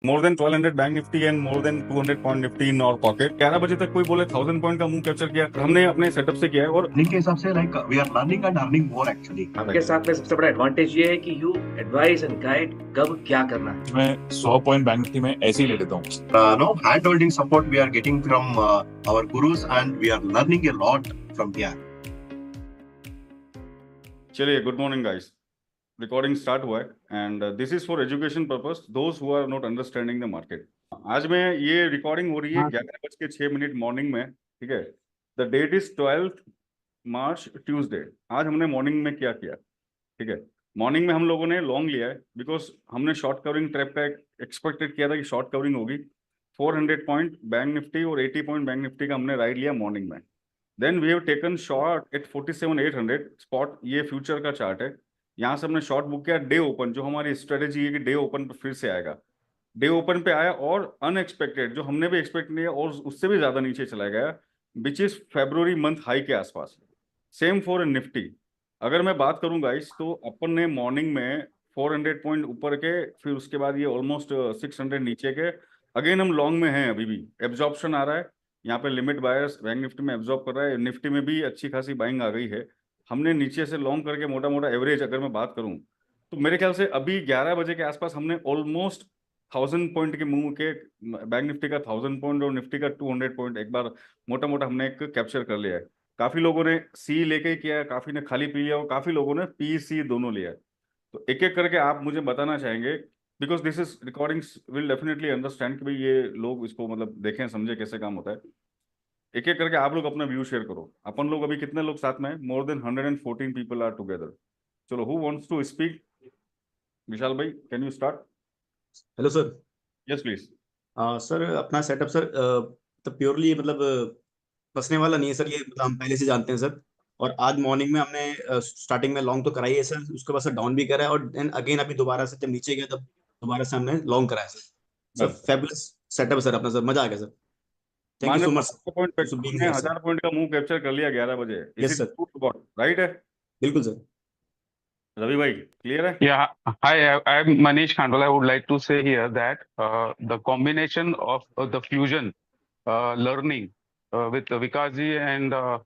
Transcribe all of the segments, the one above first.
more than 1200 bank Nifty and more than 200 point Nifty in our pocket. 11 बजे तक कोई बोले 1000 पॉइंट का मूव कैप्चर किया, हमने अपने सेटअप से किया है। और के हिसाब से like we are learning and earning more actually. आपके साथ में सबसे बड़ा एडवांटेज ये है कि यू एडवाइस एंड गाइड कब क्या करना है। मैं 100 पॉइंट बैंक निफ्टी में ऐसे ही ले लेता हूँ। No hand holding support we are getting from our gurus and we are learning a lot from here. चलिए, good morning guys. Recording start हुआ है and this is for education purpose those who are not understanding the market. आज में ये recording हो रही है 11:06 morning में, ठीक है। The date is 12 March Tuesday. आज हमने मॉर्निंग में क्या किया, ठीक है। मॉर्निंग में हम लोगों ने लॉन्ग लिया है बिकॉज हमने शॉर्ट कवरिंग ट्रैप का एक्सपेक्टेड किया था कि शॉर्ट कवरिंग होगी। 400 पॉइंट बैंक निफ्टी और 80 पॉइंट बैंक निफ्टी का हमने राइड लिया मॉर्निंग में। Then we have taken short at 47,800 spot. ये फ्यूचर का चार्ट है। यहाँ से हमने शॉर्ट बुक किया डे ओपन, जो हमारी स्ट्रेटेजी है कि डे ओपन पर फिर से आएगा। डे ओपन पे आया और अनएक्सपेक्टेड, जो हमने भी एक्सपेक्ट नहीं किया और उससे भी ज्यादा नीचे चला गया, which is February month high के आसपास। Same for Nifty. अगर मैं बात करूं गाइस, तो अपन ने मॉर्निंग में 400 पॉइंट ऊपर के, फिर उसके बाद ये ऑलमोस्ट 600 नीचे के। अगेन हम लॉन्ग में हैं, अभी भी एब्जॉर्प्शन आ रहा है यहाँ पे। लिमिट बायर्स बैंक निफ्टी में एब्जॉर्ब कर रहा है, निफ्टी में भी अच्छी खासी बाइंग आ गई है। हमने नीचे से लॉन्ग करके मोटा मोटा एवरेज अगर मैं बात करूं, तो मेरे ख्याल से अभी 11 बजे के आसपास हमने ऑलमोस्ट 1000 पॉइंट के मूव के, बैंक निफ्टी का 1000 पॉइंट और निफ्टी का 200 पॉइंट एक बार मोटा मोटा हमने एक कैप्चर कर लिया है। काफी लोगों ने सी लेके किया है, काफी ने खाली पी लिया और काफी लोगों ने पी सी दोनों लिया है। तो एक एक करके आप मुझे बताना चाहेंगे, because this is recordings will definitely understand कि भाई ये लोग इसको मतलब देखें समझे कैसे काम होता है। एक एक करके आप लोग अपना व्यू शेयर करो। अपन लोग अभी कितने लोग साथ में हैं? More than 114 people are together. चलो, who wants to speak? Vishal भाई, can you start? Hello sir. Yes please. Sir अपना सेटअप सर तो प्योरली मतलब फंसने वाला नहीं है सर, ये मतलब हम पहले से जानते हैं सर। और आज मॉर्निंग में हमने स्टार्टिंग में लॉन्ग तो कराई है सर, उसके बाद सर डाउन भी करा है और देन अगेन अभी दोबारा से जब नीचे गया तब दोबारा से हमने लॉन्ग कराया सर। सर बस फेबुलस सेटअप सर अपना, सर मजा आ गया सर। थैंक यू मान लो so much 500 point, for being हमने हियर सर। 1000 पॉइंट का मूव कैप्चर कर लिया 11 बजे। Is yes it sir, good god right है? बिल्कुल सर। रवि भाई क्लियर है? Yeah, hi, I'm Manish Khandwala. I would like to say here that the combination of the fusion learning with Vikas ji and uh,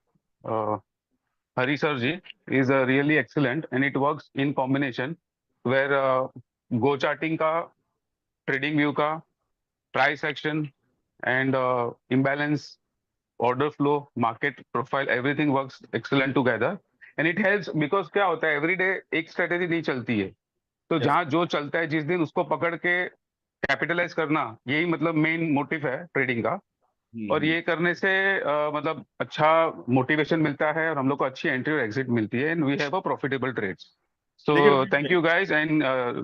Hari sir ji is really excellent, and it works in combination where go charting ka, trading view ka, price action and imbalance, order flow, market profile, everything works excellent together. And it helps because क्या होता है every day एक strategy नहीं चलती है, तो yes. जहां जो चलता है जिस दिन उसको पकड़ के कैपिटलाइज करना, यही मतलब मेन मोटिव है ट्रेडिंग का। और ये करने से मतलब अच्छा मोटिवेशन मिलता है और हम लोग को अच्छी एंट्री और एग्जिट मिलती है and we have a profitable trades. So देखिए thank you guys and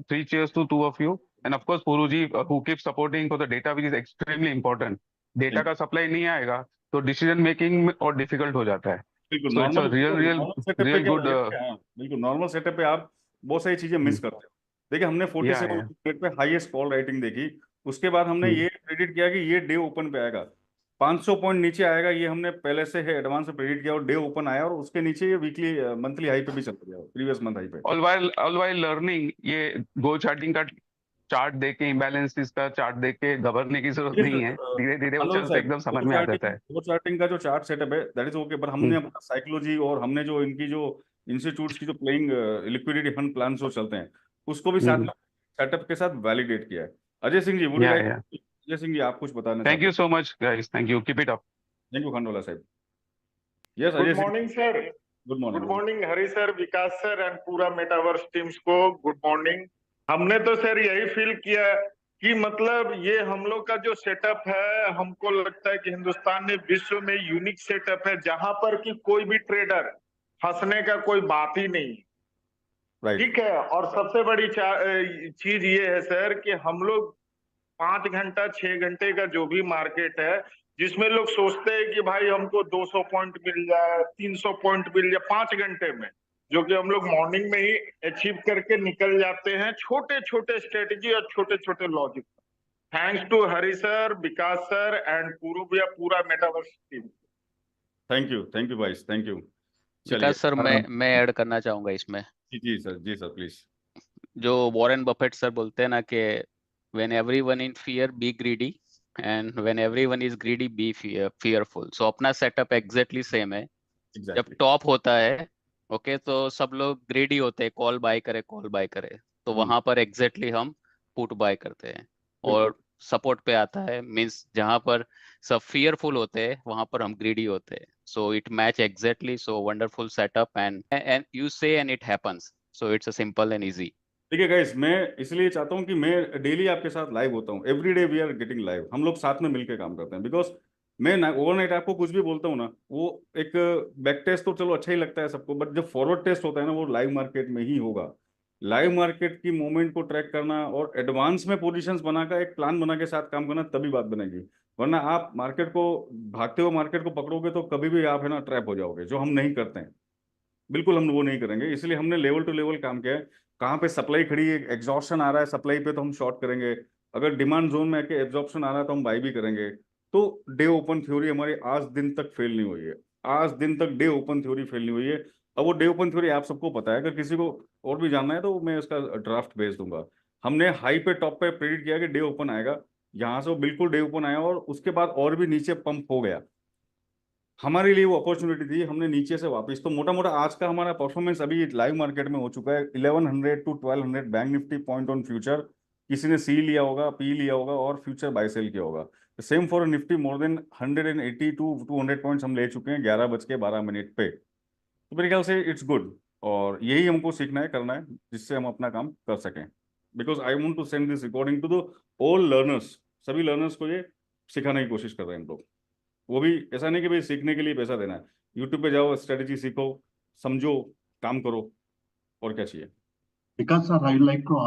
3 cheers to two of you and of course Puru ji who keeps supporting for the data which is extremely important. Data का supply नहीं आएगा तो decision making और difficult हो जाता है। बिल्कुल सो it's a normal real real normal setup पे रियल क्या गुड। होता है? हाँ बिल्कुल, नॉर्मल सेटअप पे आप बहुत सारी चीजें मिस करते हो। देखिए, हमने 47 या मिनट पे हाईएस्ट कॉल राइटिंग देखी। उसके बाद हमने ये प्रेडिक्ट किया कि ये डे ओपन पे आएगा, 500 पॉइंट नीचे आएगा। ये हमने पहले से है एडवांस में प्रेडिक्ट किया और डे ओपन आया और उसके नीचे ये वीकली मंथली हाई पे भी चल गया, प्रीवियस मंथ हाई पे। ऑल वाइल लर्निंग ये गो चार्टिंग का चार्ट देख के, इम्बैलेंसेस का चार्ट देख के घबरने की जरूरत नहीं है। धीरे धीरे वो हेलो चलते साहब, एकदम समझ में आ जाता है। वो चार्टिंग का जो चार्ट सेटअप है दैट इज ओके, पर हमने हम्म, अपना साइकोलॉजी और हमने जो इनकी जो इंस्टीट्यूट्स की जो प्लेइंग लिक्विडिटी फंड प्लान जो चलते हैं, उसको भी साथ हम्म, में सेटअप के साथ वैलिडेट किया है। Ajay Singh ji, would you like? या अजय सिंह जी, आप कुछ बताना थैंक चाहते यू हैं? So much guys, thank you, keep it up. Thank you Khandola साहब। Yes good Ajay Singh, morning sir. Good good morning. Morning Hari sir, Vikas sir and पूरा मेटावर्स टीम्स को गुड मॉर्निंग। हमने तो सर यही फील किया कि मतलब ये हम लोग का जो सेटअप है, हमको लगता है कि हिंदुस्तान में विश्व में यूनिक सेटअप है, जहां पर कि कोई भी ट्रेडर फंसने का कोई बात ही नहीं। राइट। ठीक है। और सबसे बड़ी चीज ये है सर कि हम लोग 5 घंटा 6 घंटे का जो भी मार्केट है, जिसमें लोग सोचते हैं कि भाई हमको 200 पॉइंट मिल जाए, 300 पॉइंट मिल जाए 5 घंटे में, जो कि हम लोग मॉर्निंग में ही अचीव करके निकल जाते हैं, छोटे छोटे स्ट्रेटेजी और छोटे छोटे logic. Thanks to Hari sir, Vikas sir and पूरा मेटावर्स टीम। थैंक यू भाई, थैंक यू। चलिए विकास सर, मैं ऐड करना चाहूंगा इसमें। जी जी सर, जी सर प्लीज। जो वॉरेन बफेट सर बोलते हैं ना कि when everyone in fear, be greedy, and when everyone is greedy, be fearful. So अपना setup exactly same है. जब एग्जैक्टली टॉप होता है, ओके, तो सब लोग ग्रेडी होते हैं, कॉल बाय करे, तो वहां पर एग्जैक्टली हम पुट बाय करते हैं. और सपोर्ट पे आता है, मींस जहां पर सब फियरफुल होते हैं वहां पर हम ग्रीडी होते हैं. So it match exactly, so wonderful setup, and you say and it happens. So it's a simple and easy. ठीक है गाइस, मैं इसलिए चाहता हूँ कि मैं डेली आपके साथ लाइव होता हूँ. Every day we are getting live. हम लोग साथ में मिलकर काम करते हैं. बिकॉज मैं ओवरनाइट आपको कुछ भी बोलता हूँ ना, वो एक बैक टेस्ट तो चलो अच्छा ही लगता है सबको, बट जब फॉरवर्ड टेस्ट होता है ना, वो लाइव मार्केट में ही होगा. लाइव मार्केट की मूवमेंट को ट्रैक करना और एडवांस में पोजीशंस बनाकर एक प्लान बना के साथ काम करना, तभी बात बनेगी. वरना आप मार्केट को, भागते हुए मार्केट को पकड़ोगे तो कभी भी आप है ना ट्रैप हो जाओगे, जो हम नहीं करते हैं. बिल्कुल हम वो नहीं करेंगे. इसलिए हमने लेवल टू लेवल काम किया है. कहाँ पे सप्लाई खड़ी है, एग्जॉर्शन आ रहा है सप्लाई पे, तो हम शॉर्ट करेंगे. अगर डिमांड जोन में आके एब्जॉर्प्शन आ रहा है तो हम बाई भी करेंगे. तो डे ओपन थ्योरी हमारी आज दिन तक फेल नहीं हुई है. आज दिन तक डे ओपन थ्योरी फेल नहीं हुई है. अब वो डे ओपन थ्योरी आप सबको पता है. अगर किसी को और भी जानना है तो मैं उसका ड्राफ्ट भेज दूंगा. हमने हाई पे टॉप पे प्रेडिक्ट किया कि डे ओपन आएगा. यहाँ से वो बिल्कुल डे ओपन आया और उसके बाद और भी नीचे पंप हो गया. हमारे लिए वो अपॉर्चुनिटी थी. हमने नीचे से वापस, तो मोटा मोटा आज का हमारा परफॉर्मेंस अभी लाइव मार्केट में हो चुका है 1100 to 1200 bank Nifty point on future. किसी ने सी लिया होगा, पी लिया होगा और फ्यूचर बाय सेल किया होगा. Same for Nifty, more than 180 to 200 points हम ले चुके हैं 11:12 पे. तो मेरे ख्याल से इट्स गुड. और यही हमको सीखना है, करना है, जिससे हम अपना काम कर सकें. Because I want to send this recording to the all learners. सभी लर्नर्स को ये सिखाने की कोशिश कर रहे हैं हम लोग. वो भी ऐसा नहीं कि भाई सीखने के लिए पैसा देना है. यूट्यूब पे जाओ, स्ट्रेटेजी सीखो, समझो, काम करो, और क्या चाहिए. Because sir, I like to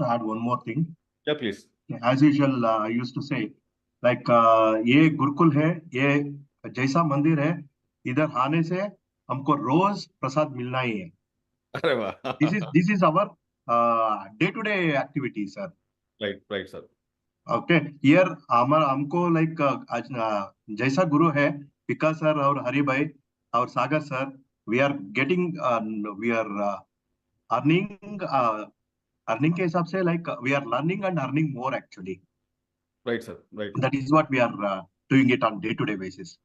add one more thing. क्या please. As usual, I used to say, like ये गुरुकुल है, ये जैसा मंदिर है, इधर आने से हमको रोज प्रसाद मिलना ही है. अरे वाह. This is our day-to-day activity, sir. Right right sir. Okay, here हमको like जैसा गुरु है विकास सर और हरि भाई और सागर सर, we are earning के हिसाब से, like we are learning and earning more actually. Right sir. Right. That is what we are doing it on day-to-day basis.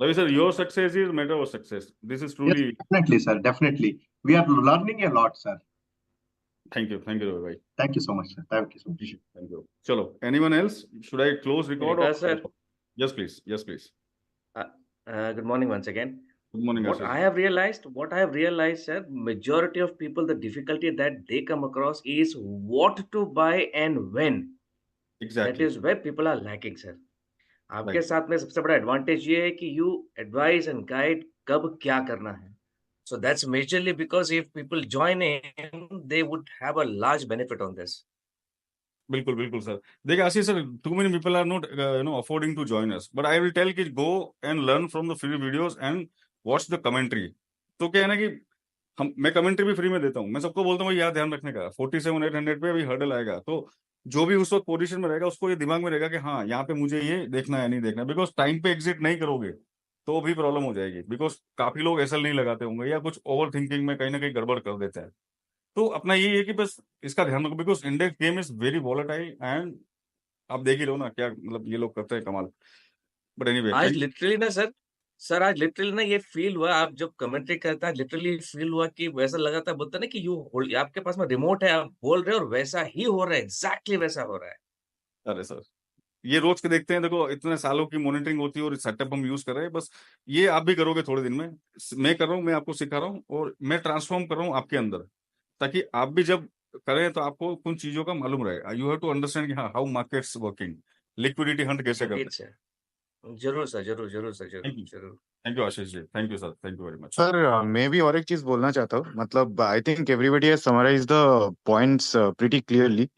Ravi sir, your success is matter of success. This is Yes, truly. definitely, sir. Definitely, we are learning a lot, sir. Thank you Ravi भाई. Thank you so much, sir. Thank you so much. Thank you. चलो, anyone else, should I close record? Vikas sir. Yes please. Yes please. Good morning once again. Good morning. What I have realized, sir, majority of people, the difficulty that they come across is what to buy and when. That exactly. is where people are lacking, sir. आपके Right. साथ में सबसे बड़ा advantage ये है कि you advise and guide कब क्या करना है. So that's majorly because if people join in, they would have a large benefit on this. बिल्कुल बिल्कुल सर. देखिए Ashish sir, too many people are not affording to join us, but I will tell कि go and learn from the free videos and watch the commentary. तो क्या है ना कि मैं कमेंट्री भी फ्री में देता हूँ. मैं सबको बोलता हूँ यार ध्यान रखने का, 47,800 पे अभी हर्डल आएगा, तो जो भी उस वक्त पोजीशन में रहेगा उसको ये दिमाग में रहेगा कि हाँ यहाँ पे मुझे ये देखना है, नहीं देखना. बिकॉज टाइम पे एग्जिट नहीं करोगे तो भी प्रॉब्लम हो जाएगी. बिकॉज काफी लोग एसएल नहीं लगाते होंगे या कुछ ओवर थिंकिंग में कहीं ना कहीं गड़बड़ कर देते हैं. तो अपना ये है कि बस इसका ध्यान रखो. Because index game is very volatile and आप देख ही रहो ना क्या मतलब ये लोग करते हैं कमाल. बट एनीवे, आज लिटरली ना सर आज लिटरली ना ये फील हुआ, आप जब कमेंट्री करता है लिटरली फील हुआ कि वैसा लगा था, बोलता ना कि आपके पास में रिमोट है, आप बोल रहे हो और वैसा ही हो रहा है, एग्जैक्टली वैसा हो रहा है. अरे सर ये रोज के देखते हैं. देखो इतने सालों की मॉनिटरिंग होती है और सेटअप हम यूज कर रहे हैं. बस ये आप भी करोगे थोड़े दिन में. मैं कर रहा हूँ, मैं आपको सिखा रहा हूँ और मैं ट्रांसफॉर्म कर रहा हूँ आपके अंदर, ताकि आप भी जब करें तो आपको कुछ चीजों का मालूम रहे. यू हैव टू अंडरस्टैंड कि हाँ how markets working, liquidity hunt कैसे करते हैं. जरूर सर, जरूर sir. Thank you Ashish ji. Thank you sir. Thank you very much sir. मैं भी और एक चीज बोलना चाहता हूँ. मतलब I think everybody has summarised the points pretty clearly.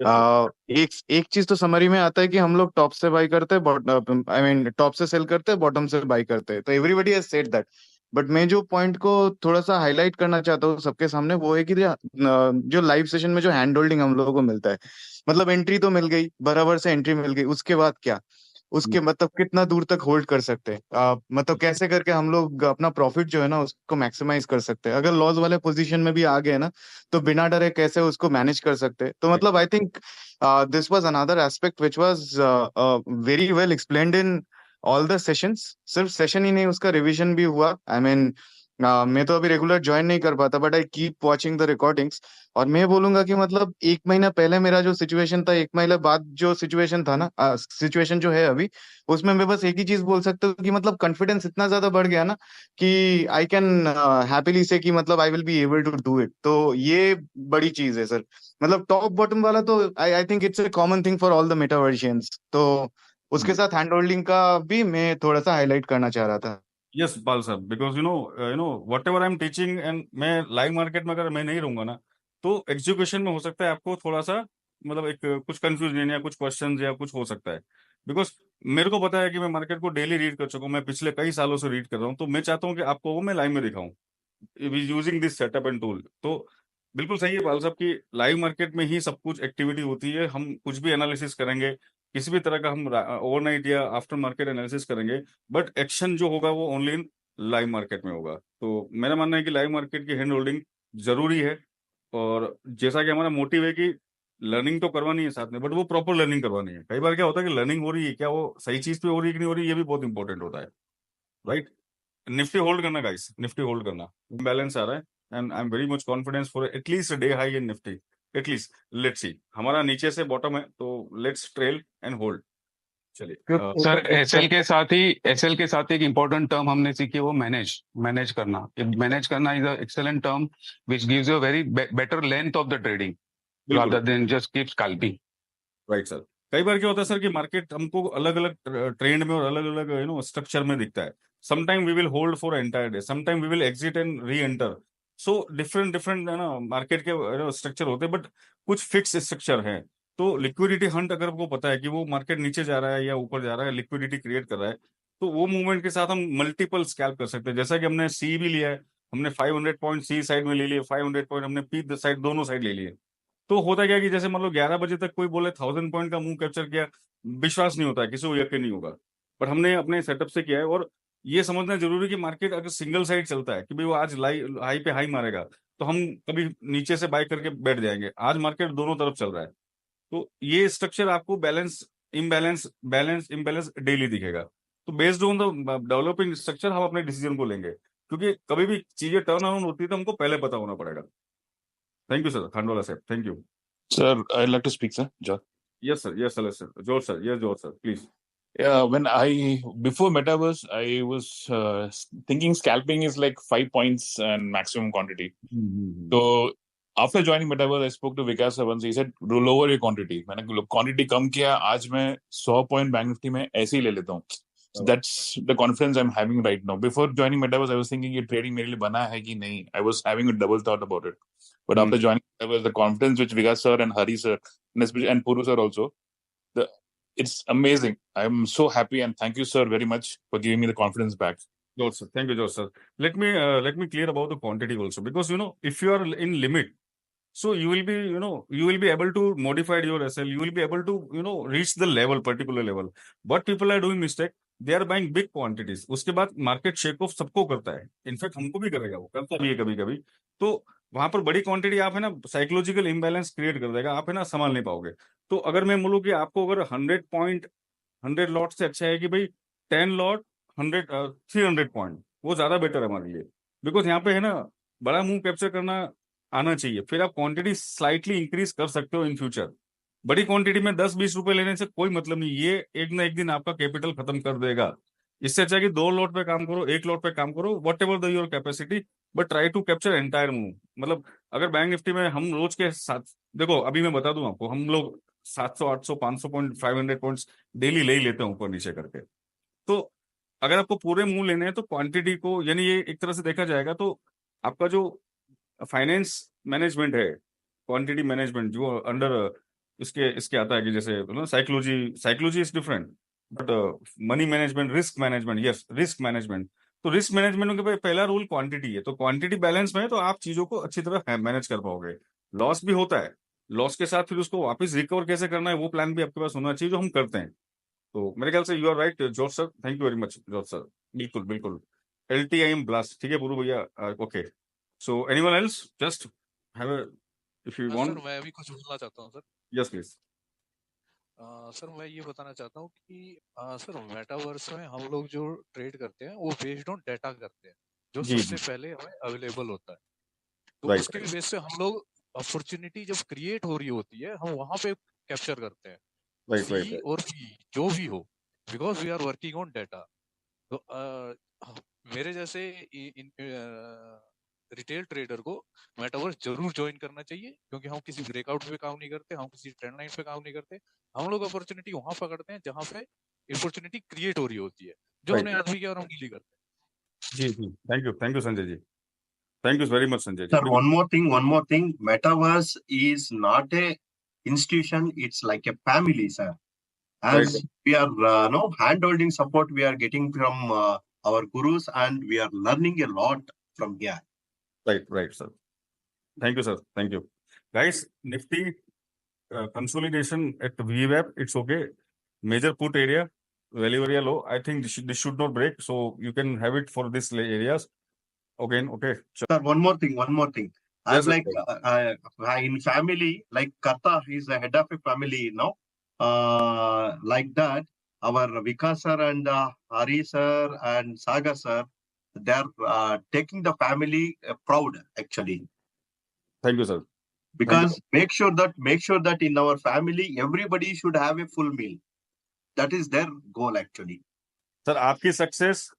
एक चीज तो समरी में आता है कि हम लोग टॉप से बाय करते हैं, आई मीन टॉप से सेल करते हैं, बॉटम से बाय करते हैं. तो everybody has said that. But मैं जो पॉइंट को थोड़ा सा हाईलाइट करना चाहता हूँ सबके सामने, वो है कि जो लाइव सेशन में जो हैंड होल्डिंग हम लोगों को मिलता है, मतलब एंट्री तो मिल गई, बराबर से एंट्री मिल गई, उसके बाद क्या, उसके मतलब कितना दूर तक होल्ड कर सकते हैं, मतलब कैसे करके हम लोग अपना प्रॉफिट जो है ना उसको मैक्सिमाइज कर सकते हैं, अगर लॉस वाले पोजीशन में भी आ गए ना तो बिना डरे कैसे उसको मैनेज कर सकते हैं। तो मतलब I think this was another aspect which was very well explained in all the sessions. सिर्फ सेशन ही नहीं, उसका रिवीजन भी हुआ। आई मीन मैं तो अभी रेगुलर ज्वाइन नहीं कर पाता, but I keep watching the recordings. और मैं बोलूंगा कि मतलब 1 महीना पहले मेरा जो सिचुएशन था, 1 महीना बाद जो सिचुएशन था ना, सिचुएशन जो है अभी, उसमें मैं बस एक ही चीज बोल सकता हूँ कि मतलब कॉन्फिडेंस इतना ज्यादा बढ़ गया ना कि आई कैन हैप्पीली से कि मतलब I will be able to do it. तो ये बड़ी चीज है सर। मतलब टॉप बॉटम वाला तो I I think it's a common thing for all the metaversians. तो उसके साथ हैंड होल्डिंग का भी मैं थोड़ा सा हाईलाइट करना चाह रहा था। Yes Pal sir, because what ever I am teaching and मैं लाइव मार्केट में अगर मैं नहीं रहूंगा ना तो एग्जीक्यूशन में हो सकता है आपको थोड़ा सा मतलब एक कुछ कंफ्यूजन या कुछ क्वेश्चंस या कुछ हो सकता है। बिकॉज मेरे को पता है कि मैं मार्केट को डेली रीड कर चुका हूँ, मैं पिछले कई सालों से रीड कर रहा हूँ, तो मैं चाहता हूँ कि आपको वो मैं लाइव में दिखाऊं using this setup and tool. तो बिल्कुल सही है पाल साहब कि लाइव मार्केट में ही सब कुछ एक्टिविटी होती है। हम कुछ भी एनालिसिस करेंगे, किसी भी तरह का हम ओवरनाइट या आफ्टर मार्केट एनालिसिस करेंगे, बट एक्शन जो होगा वो ओनली इन लाइव मार्केट में होगा। तो मेरा मानना है कि लाइव मार्केट की हैंड होल्डिंग जरूरी है। और जैसा कि हमारा मोटिव है कि लर्निंग तो करवानी है साथ में, बट वो प्रॉपर लर्निंग करवानी है। कई बार क्या होता है कि लर्निंग हो रही है, क्या वो सही चीज पे हो रही है कि नहीं हो रही है, ये भी बहुत इंपॉर्टेंट होता है, राइट। निफ्टी होल्ड करना गाइस, निफ्टी होल्ड करना, बैलेंस आ रहा है and I am very much confidence for at least day high in Nifty. At least let's see, हमारा नीचे से बॉटम है तो लेट्स ट्रेल एंड होल्ड। चलिए सर एसएल के साथ एक इम्पोर्टेंट टर्म हमने सीखी है, वो मैनेज करना। मैनेज करना is a excellent term which gives you a very better length of the trading बिल्कुल rather than just keep scalping. Right sir. कई बार क्या होता है सर कि मार्केट हमको अलग अलग ट्रेंड में और अलग अलग स्ट्रक्चर में दिखता है। Sometime we will hold for entire day, sometime we will exit and reenter. So different different है ना मार्केट के स्ट्रक्चर होते हैं, बट कुछ फिक्स स्ट्रक्चर है। तो लिक्विडिटी हंट अगर आपको पता है कि वो मार्केट नीचे जा रहा है या ऊपर जा रहा है, लिक्विडिटी क्रिएट कर रहा है, तो वो मूवमेंट के साथ हम मल्टीपल स्कैल्प कर सकते हैं। जैसा कि हमने सी भी लिया है, हमने 500 पॉइंट सी साइड में ले लिए, 500 पॉइंट हमने पी साइड, दोनों साइड ले लिए। तो होता क्या कि जैसे मान लो 11 बजे तक कोई बोले 1000 पॉइंट का मूव कैप्चर किया, विश्वास नहीं होता है, किसी को यकीन नहीं होगा। पर हमने अपने सेटअप से किया है। और ये समझना जरूरी कि मार्केट अगर सिंगल साइड चलता है कि भाई वो आज हाई पे हाई मारेगा, तो हम कभी नीचे से बाय करके बैठ जाएंगे। आज मार्केट दोनों तरफ चल रहा है, तो ये स्ट्रक्चर आपको बैलेंस इम्बैलेंस डेली दिखेगा। तो based on the developing structure हम अपने डिसीजन को लेंगे, क्योंकि कभी भी चीजें टर्न अराउंड होती है तो हमको पहले पता होना पड़ेगा। थैंक यू सर, खांडवाला साहब, thank you. Sir, I'd like to speak, sir. John. Yes, sir. Yes, sir. George, sir. Yes, George, sir. Please. Yeah, before Metaverse, I was thinking scalping is like 5 points and maximum quantity. So after joining Metaverse, I spoke to Vikas once. He said, lower your quantity. मैंने quantity कम किया, आज मैं 100 point bank Nifty में ऐसे ही ले लेता हूँ. So that's the confidence I'm having right now. Before joining Metaverse, I was thinking ये trading मेरे लिए बना है कि नहीं. I was having a double thought about it. But after joining Metaverse, the confidence which Vikas sir and Hari sir and Puru sir also, it's amazing. I'm so happy and thank you, sir, very much for giving me the confidence back. George, sir. Thank you, George, sir. Let me clear about the quantity also, because if you are in limit, so you will be able to modify your SL. You will be able to reach the particular level. What people are doing mistake, they are buying big quantities. उसके बाद market shake of सबको करता है, in fact हमको भी करेगा, वो करता भी है कभी कभी। तो वहां पर बड़ी क्वांटिटी आप है ना साइकोलॉजिकल इम्बैलेंस क्रिएट कर देगा, आप है ना संभाल नहीं पाओगे। तो अगर मैं बोलूँ कि आपको अगर 100 लॉट से अच्छा है कि भाई 10 लॉट 300 पॉइंट, वो ज्यादा बेटर है हमारे लिए। बिकॉज यहाँ पे है ना बड़ा मूव कैप्चर करना आना चाहिए, फिर आप क्वांटिटी स्लाइटली इंक्रीज कर सकते हो इन फ्यूचर। बड़ी क्वांटिटी में 10-20 रुपए लेने से कोई मतलब नहीं, ये एक ना एक दिन आपका कैपिटल खत्म कर देगा। इससे अच्छा है कि 2 लॉट पे काम करो, 1 लॉट पे काम करो, whatever the your capacity, but try to capture entire move. मतलब अगर बैंक निफ्टी में हम रोज के साथ, देखो अभी मैं बता दूं आपको, हम लोग 700 800 500 पॉइंट 500 पॉइंट्स डेली ले ही लेते हैं ऊपर नीचे करके। तो अगर आपको पूरे मूव लेने हैं तो क्वांटिटी को, यानी ये एक तरह से देखा जाएगा तो आपका जो फाइनेंस मैनेजमेंट है, क्वांटिटी मैनेजमेंट जो अंडर इसके आता है कि जैसे psychology is different, but money management, risk management, yes risk management. तो रिस्क मैनेजमेंट के पहला रूल क्वांटिटी है, तो क्वांटिटी बैलेंस में है तो आप चीजों को अच्छी तरह मैनेज कर पाओगे। लॉस भी होता है, लॉस के साथ फिर उसको वापस रिकवर कैसे करना है वो प्लान भी आपके पास होना चाहिए, जो हम करते हैं। तो मेरे ख्याल से you are right George sir, thank you very much George sir. बिल्कुल बिल्कुल, LTIM ब्लास्ट, ठीक है पूरू भैया, okay. So anyone else just have if you want. Sir मैं भी कुछ बोलना चाहता हूँ सर। Yes please. सर मैं ये बताना चाहता हूँ कि सर मेटावर्स में हम लोग जो ट्रेड करते हैं वो बेस्ड ऑन डेटा करते हैं जो जी सबसे जी, पहले हमें अवेलेबल होता है। तो राइट उसके बेस से हम लोग अपॉर्चुनिटी जब क्रिएट हो रही होती है हम वहां पे कैप्चर करते हैं, राइट राइट सी राइट, और पी जो भी हो, because we are working on data. तो मेरे जैसे रिटेल ट्रेडर को मेटावर्स जरूर ज्वाइन करना चाहिए, क्योंकि हम किसी ब्रेकआउट पे काम नहीं करते, हम किसी ट्रेंड लाइन पे काम नहीं करते, हम लोग अपॉर्चुनिटी वहां पकड़ते हैं जहां पे अपॉर्चुनिटी क्रिएट हो रही होती है, जो राइट हमने आज भी किया और हम डेली करते हैं। जी जी, thank you Sanjay ji, thank you very much Sanjay ji. Sir, one more thing. Metaverse is not a institution. It's like a family, sir. Right As we are no hand-holding support, we are getting from our gurus, and we are learning a lot from here. Right sir, thank you sir, thank you guys. Nifty consolidation at VWAP, it's okay. Major put area, value area low. I think this should not break, so you can have it for this areas. Again, okay. Sir, one more thing. Yes, I'm sir. like in family, like Karta, he's the head of a family, like that. Our Vikas sir and Hari sir and Saga sir, they're taking the family proud actually, Thank you, sir. Thank you. because make sure that in our family everybody should have a full meal. That is their goal actually. Sir आपकी success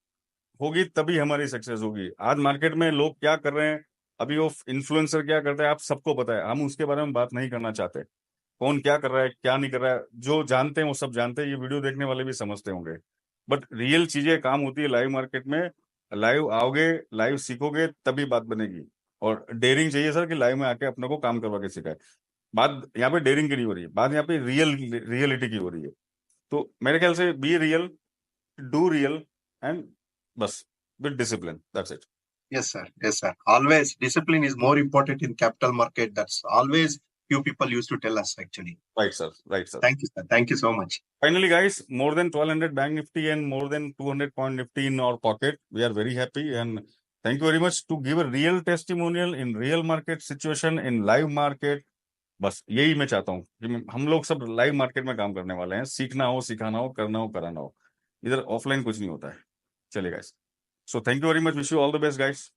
होगी तभी हमारी success होगी। आज market में लोग क्या कर रहे हैं, अभी वो इन्फ्लुएंसर क्या करता है आप सबको पता है, हम उसके बारे में बात नहीं करना चाहते। कौन क्या कर रहा है क्या नहीं कर रहा है, जो जानते हैं वो सब जानते हैं, ये वीडियो देखने वाले भी समझते होंगे। बट रियल चीजें काम होती है लाइव मार्केट में। लाइव आओगे, लाइव सीखोगे तभी बात बनेगी। और डेयरिंग चाहिए सर कि लाइव में आके अपने को काम करवा के सिखाए। बात यहाँ पे डेयरिंग की नहीं हो रही है, बात यहाँ पे रियलिटी की हो रही है। तो मेरे ख्याल से be real, do real, and बस with discipline, that's it. Yes, sir. Yes, sir. Always discipline is more important in capital market. That's always few people used to tell us actually. Right sir, right sir. Thank you, sir. Thank you so much. Finally, guys, more than 1200 Bank Nifty and more than 200 point Nifty in our pocket. We are very happy and thank you very much to give a real testimonial in real market situation in live market. बस यही मैं चाहता हूँ कि हम लोग सब live market में काम करने वाले हैं, सीखना हो, सिखाना हो, करना हो, कराना हो। इधर ऑफलाइन कुछ नहीं होता है। चलिए guys, so thank you very much, wish you all the best guys.